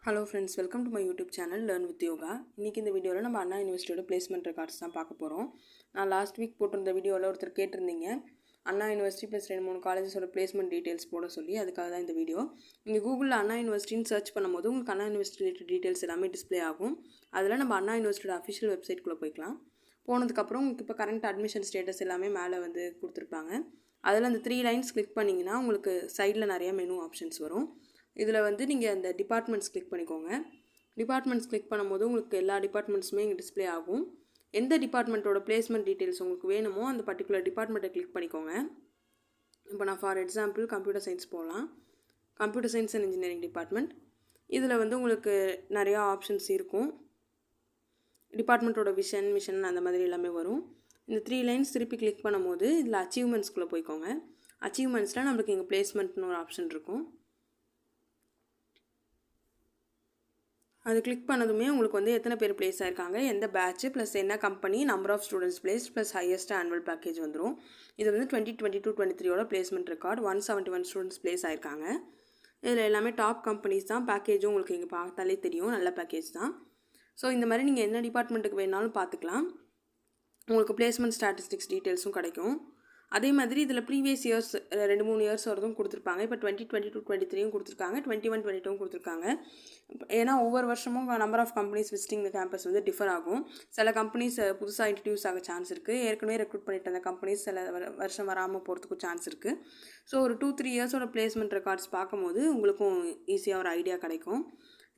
Hello friends, welcome to my YouTube channel Learn with Yoga. இன்னைக்கு இந்த வீடியோவில் நம்ம அண்ணா யூனிவர்சிட்டியோட பிளேஸ்மெண்ட் ரெக்கார்ட்ஸ் தான் பார்க்க போகிறோம். நான் லாஸ்ட் வீக் போட்டிருந்த வீடியோவில் ஒருத்தர் கேட்டிருந்தீங்க அண்ணா யூனிவர்சிட்டி ப்ளஸ் 2-3 காலேஜஸோட பிளேஸ்மெண்ட் டீட்டெயில்ஸ் போட சொல்லி, அதுக்காக தான் இந்த வீடியோ. நீங்கள் கூகுளில் அண்ணா யூனிவர்சிட்டின்னு சர்ச் பண்ணும்போது உங்களுக்கு அண்ணா யூனிவர்சிட்டி ரிலேட்டட் டீட்டெயில்ஸ் எல்லாமே டிஸ்பிளே ஆகும். அதில் நம்ம அண்ணா யூனிவர்சிட்டியோட அஃபிஷியல் வெப்சைட்குள்ளே போய்க்கலாம். போனதுக்கப்புறம் உங்களுக்கு இப்போ கரண்ட் அட்மிஷன் ஸ்டேட்டஸ் எல்லாமே மேலே வந்து கொடுத்துருப்பாங்க. அதில் அந்த 3 லைன்ஸ் கிளிக் பண்ணிங்கன்னா உங்களுக்கு சைடில் நிறைய மெனு ஆப்ஷன்ஸ் வரும். இதில் வந்து நீங்கள் அந்த டிபார்ட்மெண்ட்ஸ் கிளிக் பண்ணிக்கோங்க. டிபார்ட்மெண்ட்ஸ் கிளிக் பண்ணும்போது உங்களுக்கு எல்லா டிபார்ட்மெண்ட்ஸுமே இங்கே டிஸ்பிளே ஆகும். எந்த டிபார்ட்மெண்ட்டோட பிளேஸ்மெண்ட் டீட்டெயில்ஸ் உங்களுக்கு வேணுமோ அந்த பர்டிகுலர் டிபார்ட்மெண்ட்டை கிளிக் பண்ணிக்கோங்க. இப்போ நான் ஃபார் எக்ஸாம்பிள் கம்ப்யூட்டர் சயின்ஸ் போகலாம். Computer science and engineering department. இதில் வந்து உங்களுக்கு நிறையா ஆப்ஷன்ஸ் இருக்கும். டிபார்ட்மெண்ட்டோட மிஷன் அந்த மாதிரி எல்லாமே வரும். இந்த 3 லைன்ஸ் திருப்பி கிளிக் பண்ணும்போது இதில் அச்சீவ்மெண்ட்ஸ்குள்ளே போய்க்கோங்க. அச்சீவ்மெண்ட்ஸில் நம்மளுக்கு இங்கே பிளேஸ்மெண்ட்னு ஒரு ஆப்ஷன் இருக்கும். அது கிளிக் பண்ணதுமே உங்களுக்கு வந்து எத்தனை பேர் பிளேஸ் ஆயிருக்காங்க, எந்த பேட்ச் ப்ளஸ் என்ன company, number of students place plus highest annual package வந்துடும். இது வந்து 2022-23 பிளேஸ்மெண்ட் ரெக்கார்ட் 171 ஸ்டூடெண்ட்ஸ் பிளேஸ் ஆயிருக்காங்க. இதில் எல்லாமே டாப் கம்பெனிஸ் தான். பேக்கேஜும் உங்களுக்கு இங்கே பார்த்தாலே தெரியும், நல்ல பேக்கேஜ் தான். ஸோ இந்த மாதிரி நீங்கள் என்ன டிபார்ட்மெண்ட்டுக்கு வேணாலும் பார்த்துக்கலாம். உங்களுக்கு பிளேஸ்மெண்ட் ஸ்டாட்டிஸ்டிக்ஸ் டீட்டெயில்ஸும் கிடைக்கும். அதே மாதிரி இதில் ப்ரீவியஸ் இயர்ஸ் 2-3 இயர்ஸ் வரதும் கொடுத்துருப்பாங்க. இப்போ 2022-23 கொடுத்துருக்காங்க, 21-22 கொடுத்துருக்காங்க. ஏன்னா ஒவ்வொரு வருஷமும் நம்பர் ஆஃப் கம்பெனிஸ் விசிட்டிங் இந்த கேம்பஸ் வந்து டிஃபர் ஆகும். சில கம்பெனிஸ் புதுசாக இன்ட்ரடியூஸ் ஆக சான்ஸ் இருக்குது. ஏற்கனவே ரெக்ரூட் பண்ணிட்டு அந்த கம்பெனிஸ் சில வருஷம் வராமல் போகிறதுக்கும் சான்ஸ் இருக்குது. ஸோ ஒரு 2-3 இயர்ஸோட பிளேஸ்மெண்ட் ரெக்கார்ட்ஸ் பார்க்கும்போது உங்களுக்கும் ஈஸியாக ஒரு ஐடியா கிடைக்கும்.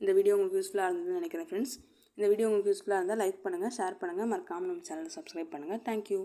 இந்த வீடியோ உங்களுக்கு யூஸ்ஃபுல்லாக இருந்ததுன்னு நினைக்கிறேன் ஃப்ரெண்ட்ஸ். இந்த வீடியோ உங்களுக்கு யூஸ்ஃபுல்லாக இருந்தால் லைக் பண்ணுங்கள், ஷேர் பண்ணுங்கள், மறக்காமல் நம்ம சேனலை சப்ஸ்கிரைப் பண்ணுங்கள். தேங்க்யூ.